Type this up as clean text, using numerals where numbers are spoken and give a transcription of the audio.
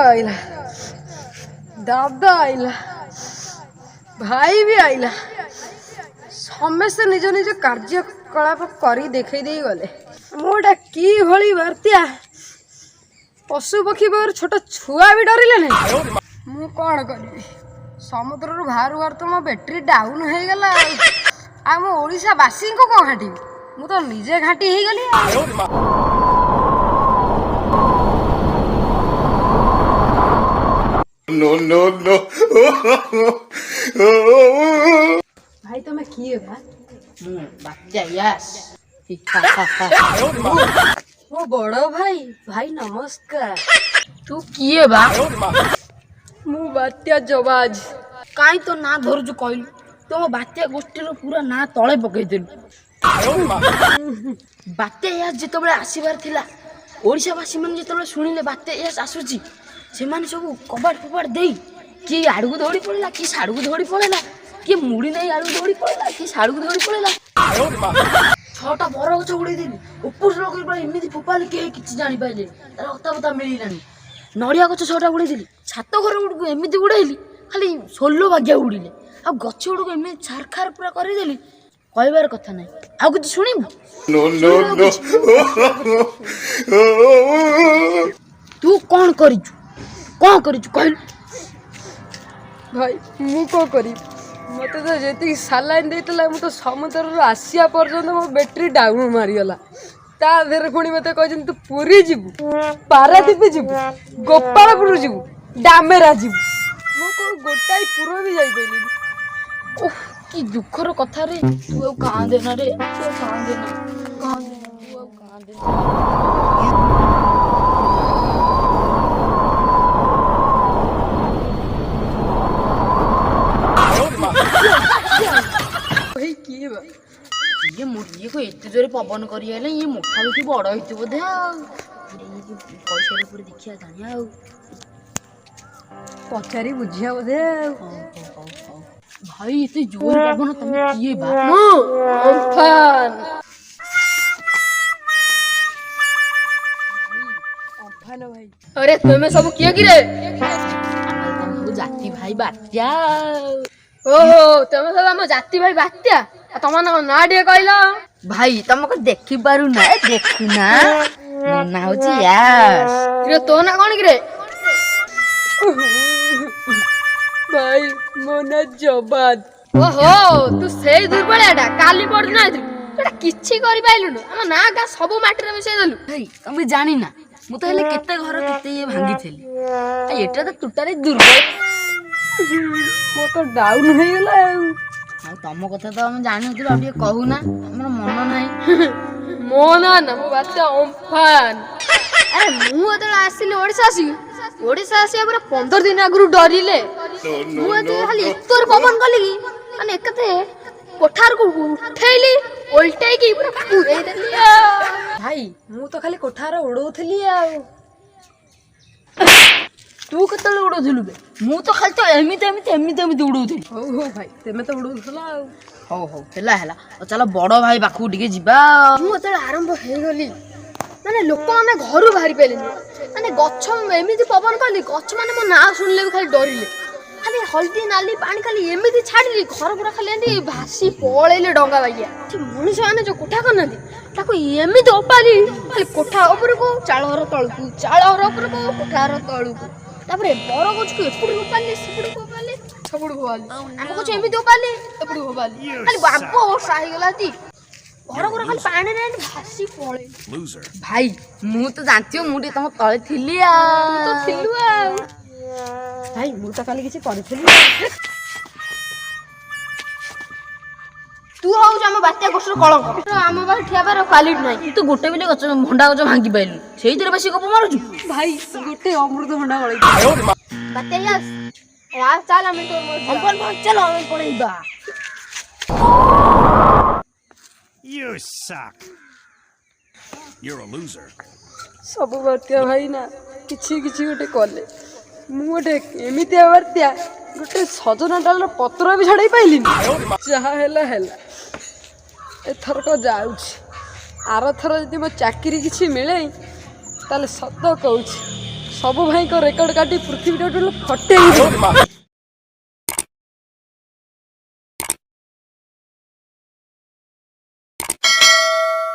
आइला, दादा आइला, भाई भी आइला, समस्त निज निज कार्यकलाप करी देखई दे गले। मोटा की भली बार्तिया पशु पक्षी बाहर छोट छुआ भी डरिले नहीं। मु कौन करी समुद्र बाहर बाहर तो मो बैटेरी डाउन हो गला। आ मो ओडिशा बासी को कौन घाटी मु तो निजे घाटी हो गली। No, no, no. भाई तुम्हें किए बा बात्या यस वो बड़ो भाई भाई नमस्कार। तू किए बा मु बात्या जवाज काई तो ना धरुचु कहलु तो बात्या गोष्ठी रो पूरा ना तळे पकई देलु। बात्या यस जेतबेले आसीबार थिला ओडिशावासी मन जेतबेले सुनिले बात्या यस आसुची से माने सब कबाड़ फबाड़ देई कि आड़ू दौड़ी पड़ेला कि साड़ू दौड़ी पड़ेला कि मुड़ी नहीं आड़ू दौड़ी पड़ेला कि साड़ू दौड़ी पड़ेला। छटा बर गछ उड़े देली ऊपर लोक एमिति फोपाले के किछि जानि पाइले तार हता बता मिलिलानी। नड़िया गछ छटा उड़े देली छात घर उड़को एमिति उड़ेली खाली सोलो भाग्या उड़िले आ गछ उड़को एमिति छारखार पूरा करि देली कहबार कथा नै। आ किछि सुनिबु? No, no, no. तू कोन करिछु कहलु? भाई मु को करी मत तो जेती सालाइन देतला मु तो समुद्र आसिया पर्यंत मो बैटरी डाउन मारिगला। ता देर पुणी मते कहजन तू पुरी जीवु पारादीप जीवु गोपालपुर जीवु डामेरा जीवु मो को गोटाई पुरो भी जाई पैली। ओह की दुखर कथा रे तू आ कांदे ना रे तू कांदे ना तू आ कांदे ना। भाई की बा ये मुर्गी को एते जोरे पवन करी आले ये मोठा भी बड़ होइतो बोधे आ पैसा रे पूरे देखिया जानिया आ पचारी बुझिया बोधे। भाई एते जोर पवन तमे किए बा? अम्फान अम्फान भाई। अरे तुम्हें सब किए कि रे? तुमको जाति भाई बात्या। ओहो तुम सब हम जाति भाई बात्या तुम ना टे कहल भाई तुमको देखि पारु ना देखु ना मो ना होची यार तो ना कौन कि रे? भाई मो ना जबाद। ओहो तू से दुर्बलियाटा काली पड़ ना एटा किछि करि पाइलुनु हम ना गा सब माटी रे मिसै देलु। भाई तुम जानी ना मु तो हेले केते घर केते ये भांगी थेली आ एटा तो टोटाली दुर्बल मो तो डाउन हो गला। आ तम कथा तो हम जानि होतिल अब कहू ना हमर मन नाही मो ना मो बात्या अम्फान। अरे मु एतला आसिले ओडिशा आसी पूरा 15 दिन आगु डरिले मु एते खाली एतोर पवन कली माने एकते कोठार को उठैली उल्टाई की पूरा पुरै देली। भाई मु तो खाली कोठार उडौथली आ तू केतले उडौथलु बे? मु तो खाली तो एमिते उडौथली। हो भाई तेमे तो उडौथला हो हेला चलो बड़ भाई पाखु टिके जिबा। मु एतला आरंभ हे गली माने लोक माने घरु बाहरी पेलेनी माने गच्छ एमिति पवन कली गच्छ माने मो ना सुनले भी खाली डरिले खाली हल्दी नाली पानी खाली एमिति छाड़िली घर पूरा खाली एंदी भासी पळेले डंगा बाइया। मनुष्य माने जो कोठा करनांती ताको एमिति ओपाली खाली कोठा ऊपर को चाळ घर तळकु चाळ घर ऊपर को कोठा घर तळकु तापरे बड़ गछ को एपुड ओपाली सेपुड को ओपाली छपुड को ओपाली हम गछ एमिति ओपाली एपुड को ओपाली खाली बाबो साही गला ती घर घर खाली पानी रे भासी पळे। भाई मु तो जानथियो मु टे तम तळे थिली आ तो थिलु आ भाई मु तो खाली किछि करथिली। तू हौ हम बात्या गोष्ठ कलंक हम बाहर ठियाबार क्वालिटी नाही। तू गोटे बिले गछ भंडा गछ भांगी पाइलु सेइतरे बेसी गप मारुछु। भाई गोटे अमृत भंडा गळै बात्या यार चल हम तो अपन भाई चलो हम पळेबा। You suck. You're a loser. सब बात्या भाई ना किछि किछि गोटे कले मु गोटे एमिति बात्या गोटे सजना डाल पत्र भी छड़ाई पाइलिनी जहा हेला एथरक जाउछि आर थर जदि मो चाकरी किछि मिले ताले सत कहूछि ସବୁ ଭାଇଙ୍କ ରେକର୍ଡ କାଟି ପୃଥିବୀ ଟୋଟାଲ ଫଟେଇ